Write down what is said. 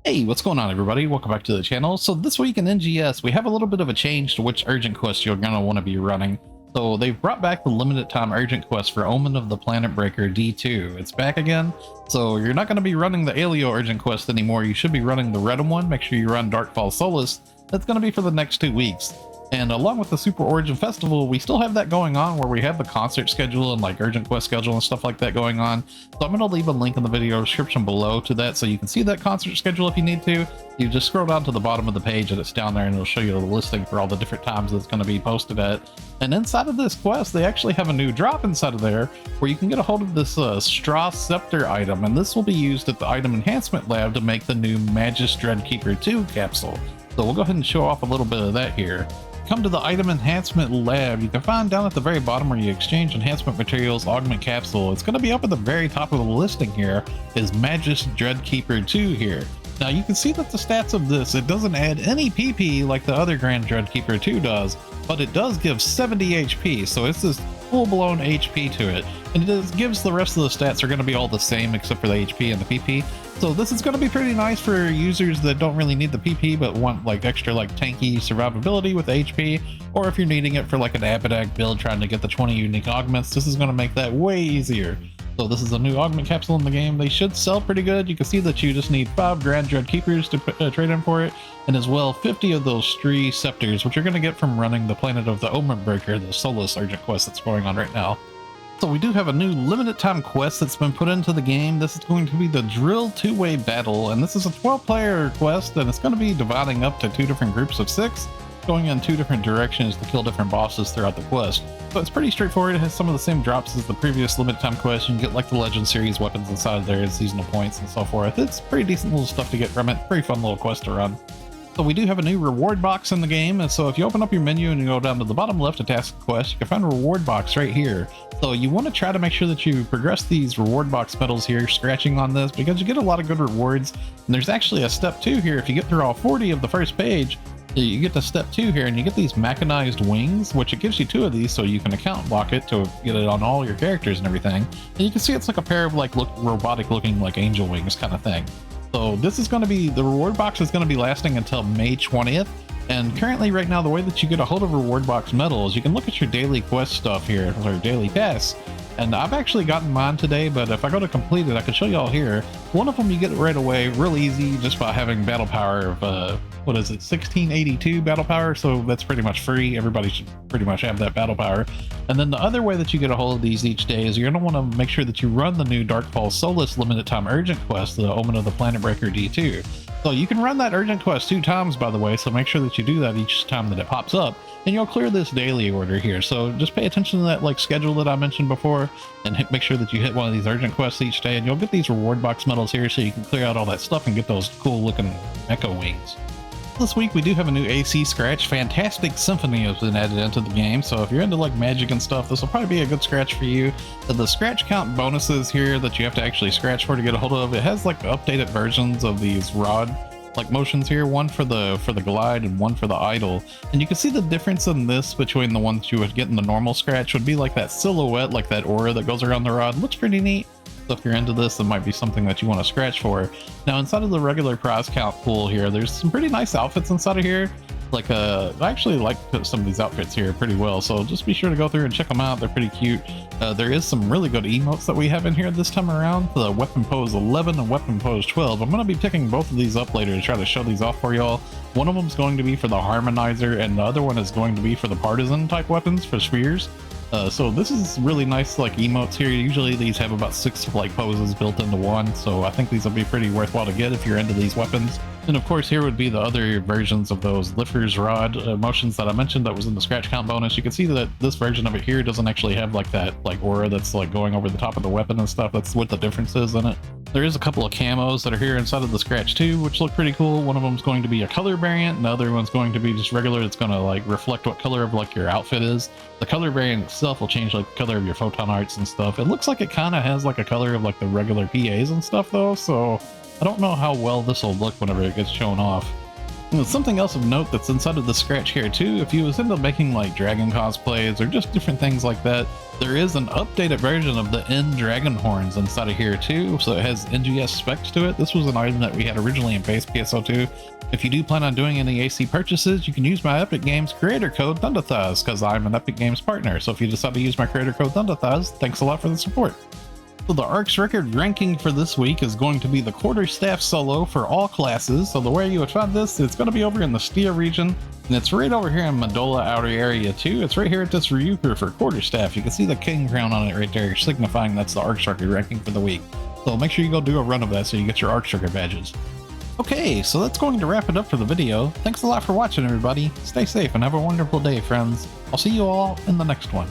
Hey, what's going on, everybody? Welcome back to the channel. So this week in NGS, we have a little bit of a change to which urgent quest you're going to want to be running. So they've brought back the limited time urgent quest for Omen of the Planetbreaker D2. It's back again. So you're not going to be running the Alio urgent quest anymore. You should be running the Redem one. Make sure you run Darkfall Solace. That's going to be for the next 2 weeks. And along with the Super Origin Festival, we still have that going on where we have the concert schedule and like urgent quest schedule and stuff like that going on. So I'm going to leave a link in the video description below to that so you can see that concert schedule if you need to. You just scroll down to the bottom of the page and it's down there and it'll show you the listing for all the different times it's going to be posted at. And inside of this quest, they actually have a new drop inside of there where you can get a hold of this Straw Scepter item, and this will be used at the Item Enhancement Lab to make the new Majis Dreadkeeper 2 capsule. So we'll go ahead and show off a little bit of that here. Come to the Item Enhancement Lab. You can find down at the very bottom where you exchange enhancement materials, augment capsule. It's going to be up at the very top of the listing here is Majis Dreadkeeper 2 here. Now you can see that the stats of this, it doesn't add any PP like the other Grand Dreadkeeper 2 does, but it does give 70 HP, so it's this full-blown HP to it. And it gives the rest of the stats are going to be all the same except for the HP and the PP. So this is going to be pretty nice for users that don't really need the PP but want like extra like tanky survivability with HP, or if you're needing it for like an Abidag build trying to get the 20 unique augments, this is going to make that way easier. So this is a new augment capsule in the game. They should sell pretty good. You can see that you just need 5 Grand Dread Keepers to trade in for it, and as well 50 of those Stree Scepters, which you're going to get from running the Planet of the Omen Breaker, the Solace urgent quest that's going on right now. So we do have a new limited time quest that's been put into the game. This is going to be the Drill 2-Way Battle, and this is a 12-player quest, and it's going to be dividing up to 2 different groups of 6, going in 2 different directions to kill different bosses throughout the quest. So it's pretty straightforward. It has some of the same drops as the previous limited time quest. You can get like the Legend series weapons inside there, seasonal points and so forth. It's pretty decent little stuff to get from it. Pretty fun little quest to run. So we do have a new reward box in the game, and so if you open up your menu and you go down to the bottom left to task quest, you can find a reward box right here. So you want to try to make sure that you progress these reward box medals here, scratching on this, because you get a lot of good rewards. And there's actually a step 2 here. If you get through all 40 of the first page, you get to step 2 here and you get these mechanized wings, which it gives you 2 of these so you can account block it to get it on all your characters and everything. And you can see it's like a pair of like robotic looking like angel wings kind of thing. So this is going to be, the reward box is going to be lasting until May 20th. And currently right now, the way that you get a hold of reward box medals, you can look at your daily quest stuff here, or daily tasks. And I've actually gotten mine today, but if I go to complete it, I can show you all here. One of them you get it right away, real easy, just by having battle power of, what is it, 1682 battle power, so that's pretty much free. Everybody should pretty much have that battle power. And then the other way that you get a hold of these each day is you're going to want to make sure that you run the new Darkfall Solace limited time urgent quest, the Omen of the Planetbreaker D2. So you can run that urgent quest 2 times, by the way, so make sure that you do that each time that it pops up, and you'll clear this daily order here. So just pay attention to that like schedule that I mentioned before, and make sure that you hit one of these urgent quests each day, and you'll get these reward box medals here so you can clear out all that stuff and get those cool looking mecha wings. This week we do have a new AC scratch. Fantastic Symphony has been added into the game, so if you're into like magic and stuff, this will probably be a good scratch for you. The scratch count bonuses here that you have to actually scratch for to get a hold of, it has like updated versions of these rod like motions here, one for the glide and one for the idle, and you can see the difference in this between the ones you would get in the normal scratch would be like that silhouette, like that aura that goes around the rod. Looks pretty neat. So if you're into this, it might be something that you want to scratch for. Now inside of the regular prize count pool here, there's some pretty nice outfits inside of here. Like I actually like some of these outfits here pretty well, so just be sure to go through and check them out. They're pretty cute. There is some really good emotes that we have in here this time around, the Weapon Pose 11 and Weapon Pose 12. I'm going to be picking both of these up later to try to show these off for y'all. One of them is going to be for the Harmonizer, and the other one is going to be for the Partisan type weapons for spheres. So this is really nice like emotes here. Usually these have about 6 like poses built into one, so I think these will be pretty worthwhile to get if you're into these weapons. And of course here would be the other versions of those Lifter's Rod motions that I mentioned that was in the scratch count bonus. You can see that this version of it here doesn't actually have like that like aura that's like going over the top of the weapon and stuff. That's what the difference is in it. There is a couple of camos that are here inside of the scratch too, which look pretty cool. One of them is going to be a color variant, and the other one's going to be just regular. It's going to like reflect what color of like your outfit is. The color variant itself will change like the color of your photon arts and stuff. It looks like it kind of has like a color of like the regular PAs and stuff though, so I don't know how well this will look whenever it gets shown off. And something else of note that's inside of the scratch here too, if you was into making like dragon cosplays or just different things like that, there is an updated version of the N dragon horns inside of here too, so it has NGS specs to it. This was an item that we had originally in base PSO2. If you do plan on doing any AC purchases, you can use my Epic Games creator code THUNDATHIGHS, because I'm an Epic Games partner. So if you decide to use my creator code THUNDATHIGHS, thanks a lot for the support. So the Arks record ranking for this week is going to be the quarterstaff solo for all classes. So the way you would find this, it's going to be over in the Stia region, and it's right over here in Mandola outer area too. It's right here at this Ryuker for quarterstaff. You can see the king crown on it right there, signifying that's the Arks record ranking for the week. So make sure you go do a run of that so you get your Arks record badges. Okay, so that's going to wrap it up for the video. Thanks a lot for watching, everybody. Stay safe and have a wonderful day, friends. I'll see you all in the next one.